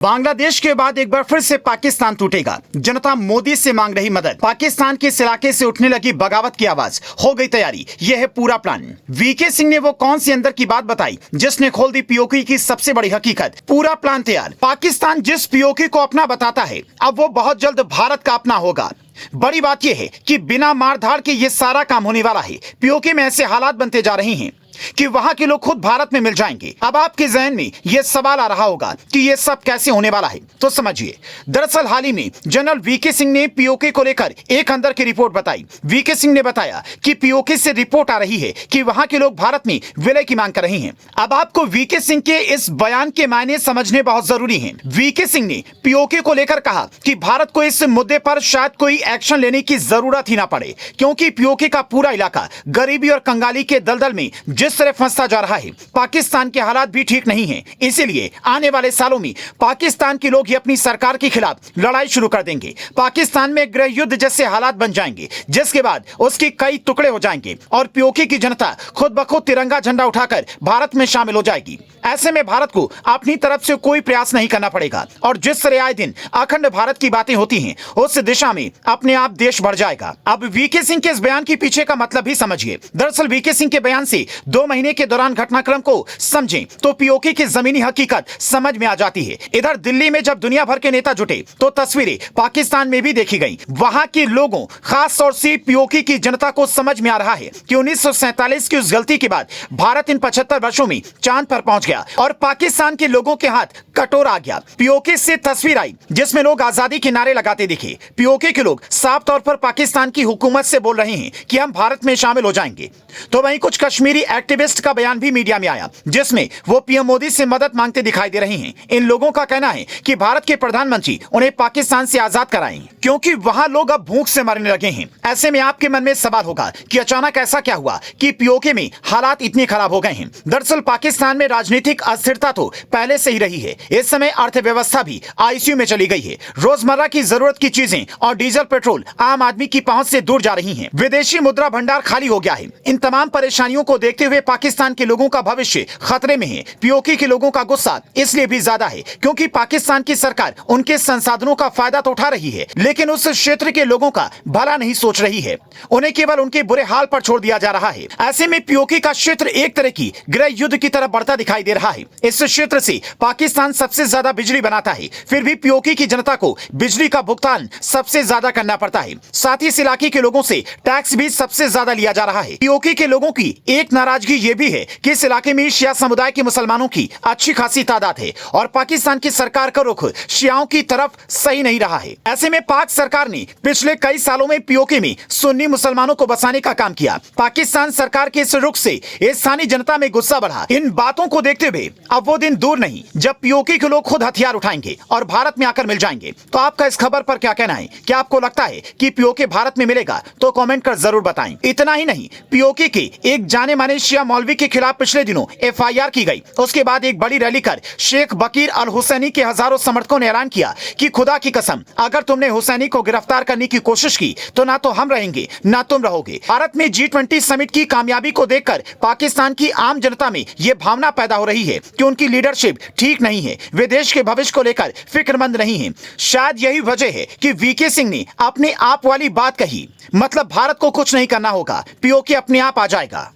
बांग्लादेश के बाद एक बार फिर से पाकिस्तान टूटेगा। जनता मोदी से मांग रही मदद। पाकिस्तान के इस इलाके से उठने लगी बगावत की आवाज। हो गई तैयारी, यह है पूरा प्लान। वीके सिंह ने वो कौन सी अंदर की बात बताई जिसने खोल दी पीओके की सबसे बड़ी हकीकत। पूरा प्लान तैयार। पाकिस्तान जिस पीओके को अपना बताता है, अब वो बहुत जल्द भारत का अपना होगा। बड़ी बात यह है कि बिना मारधाड़ के ये सारा काम होने वाला है। पीओके में ऐसे हालात बनते जा रहे हैं कि वहां के लोग खुद भारत में मिल जाएंगे। अब आपके जहन में यह सवाल आ रहा होगा कि यह सब कैसे होने वाला है, तो समझिए। दरअसल हाल ही में जनरल वीके सिंह ने पीओके को लेकर एक अंदर की रिपोर्ट बताई। वीके सिंह ने बताया कि पीओके से रिपोर्ट आ रही है कि वहां के लोग भारत में विलय की मांग कर रहे हैं। अब आपको वीके सिंह के इस बयान के मायने समझने बहुत जरूरी हैं। वीके सिंह ने पीओके को लेकर कहा कि भारत को इस मुद्दे पर शायद कोई एक्शन लेने की जरूरत ही ना पड़े, क्योंकि पीओके का पूरा इलाका गरीबी और कंगाली के दलदल में जिस तरह फंसता जा रहा है, पाकिस्तान के हालात भी ठीक नहीं हैं। इसीलिए आने वाले सालों में पाकिस्तान के लोग ही अपनी सरकार के खिलाफ लड़ाई शुरू कर देंगे। पाकिस्तान में गृह युद्ध जैसे हालात बन जाएंगे, जिसके बाद उसके कई टुकड़े हो जाएंगे और पीओके की जनता खुद ब खुद तिरंगा झंडा उठाकर भारत में शामिल हो जाएगी। ऐसे में भारत को अपनी तरफ से कोई प्रयास नहीं करना पड़ेगा और जिस तरह आए दिन अखंड भारत की बातें होती हैं, उस दिशा में अपने आप देश बढ़ जाएगा। अब वीके सिंह के इस बयान के पीछे का मतलब भी समझिए। दरअसल वीके सिंह के बयान से 2 महीने के दौरान घटनाक्रम को समझें तो पीओके की जमीनी हकीकत समझ में आ जाती है। इधर दिल्ली में जब दुनिया भर के नेता जुटे तो तस्वीरें पाकिस्तान में भी देखी गई। वहां के लोगों, खास तौर से पीओके की जनता को समझ में आ रहा है कि 1947 की उस गलती के बाद भारत इन 75 वर्षों में चांद पर पहुंच गया और पाकिस्तान के लोगों के हाथ कटोरा आ गया। पीओके से तस्वीर आई जिसमें लोग आजादी के नारे लगाते दिखे। पीओके के लोग साफ तौर पर पाकिस्तान की हुकूमत से बोल रहे हैं कि हम भारत में शामिल हो जाएंगे। तो वहीं कुछ कश्मीरी एक्टिविस्ट का बयान भी मीडिया में आया, जिसमें वो पीएम मोदी से मदद मांगते दिखाई दे रहे हैं। इन लोगों का कहना है कि भारत के प्रधानमंत्री उन्हें पाकिस्तान से आजाद कराएं, क्योंकि वहां लोग अब भूख से मरने लगे हैं। ऐसे में आपके मन में सवाल होगा कि अचानक ऐसा क्या हुआ कि पीओके में हालात इतने खराब हो गए हैं। दरअसल पाकिस्तान में राजनीतिक अस्थिरता तो पहले से ही रही है। इस समय अर्थव्यवस्था भी आईसीयू में चली गई है। रोजमर्रा की जरूरत की चीजें और डीजल पेट्रोल आम आदमी की पहुंच से दूर जा रही हैं। विदेशी मुद्रा भंडार खाली हो गया है। इन तमाम परेशानियों को देखते हुए पाकिस्तान के लोगों का भविष्य खतरे में है। पीओके के लोगों का गुस्सा इसलिए भी ज्यादा है क्योंकि पाकिस्तान की सरकार उनके संसाधनों का फायदा तो उठा रही है, लेकिन उस क्षेत्र के लोगों का भला नहीं सोच रही है। उन्हें केवल उनके बुरे हाल पर छोड़ दिया जा रहा है। ऐसे में पीओके का क्षेत्र एक तरह की गृह युद्ध की तरफ बढ़ता दिखाई दे रहा है। इस क्षेत्र से पाकिस्तान सबसे ज्यादा बिजली बनाता है, फिर भी पीओके की जनता को बिजली का भुगतान सबसे ज्यादा करना पड़ता है। साथ ही इस इलाके के लोगों से टैक्स भी सबसे ज्यादा लिया जा रहा है। पीओके के लोगों की एक नाराजगी ये भी है कि इस इलाके में शिया समुदाय के मुसलमानों की अच्छी खासी तादाद है और पाकिस्तान की सरकार का रुख शियाओं की तरफ सही नहीं रहा है। ऐसे में पाक सरकार ने पिछले कई सालों में पीओके में सुन्नी मुसलमानों को बसाने का काम किया। पाकिस्तान सरकार के इस रुख से स्थानीय जनता में गुस्सा बढ़ा। इन बातों को देखते हुए अब वो दिन दूर नहीं जब पीओके के लोग खुद हथियार उठाएंगे और भारत में आकर मिल जाएंगे। तो आपका इस खबर पर क्या कहना है? क्या आपको लगता है कि पीओके भारत में मिलेगा? तो कमेंट कर जरूर बताएं। इतना ही नहीं, पीओके के एक जाने माने शिया मौलवी के खिलाफ पिछले दिनों एफआईआर की गई। उसके बाद एक बड़ी रैली कर शेख बकीर अल हुसैनी के हजारों समर्थकों ने ऐलान किया कि खुदा की कसम, अगर तुमने हुसैनी को गिरफ्तार करने की कोशिश की तो ना तो हम रहेंगे ना तुम रहोगे। भारत में G20 समिट की कामयाबी को देखकर पाकिस्तान की आम जनता में यह भावना पैदा हो रही है कि उनकी लीडरशिप ठीक नहीं है, वे देश के भविष्य को लेकर फिक्रमंद नहीं है। शायद यही वजह है कि वीके सिंह ने अपने आप वाली बात कही, मतलब भारत को कुछ नहीं करना होगा, पीओके अपने आप आ जाएगा।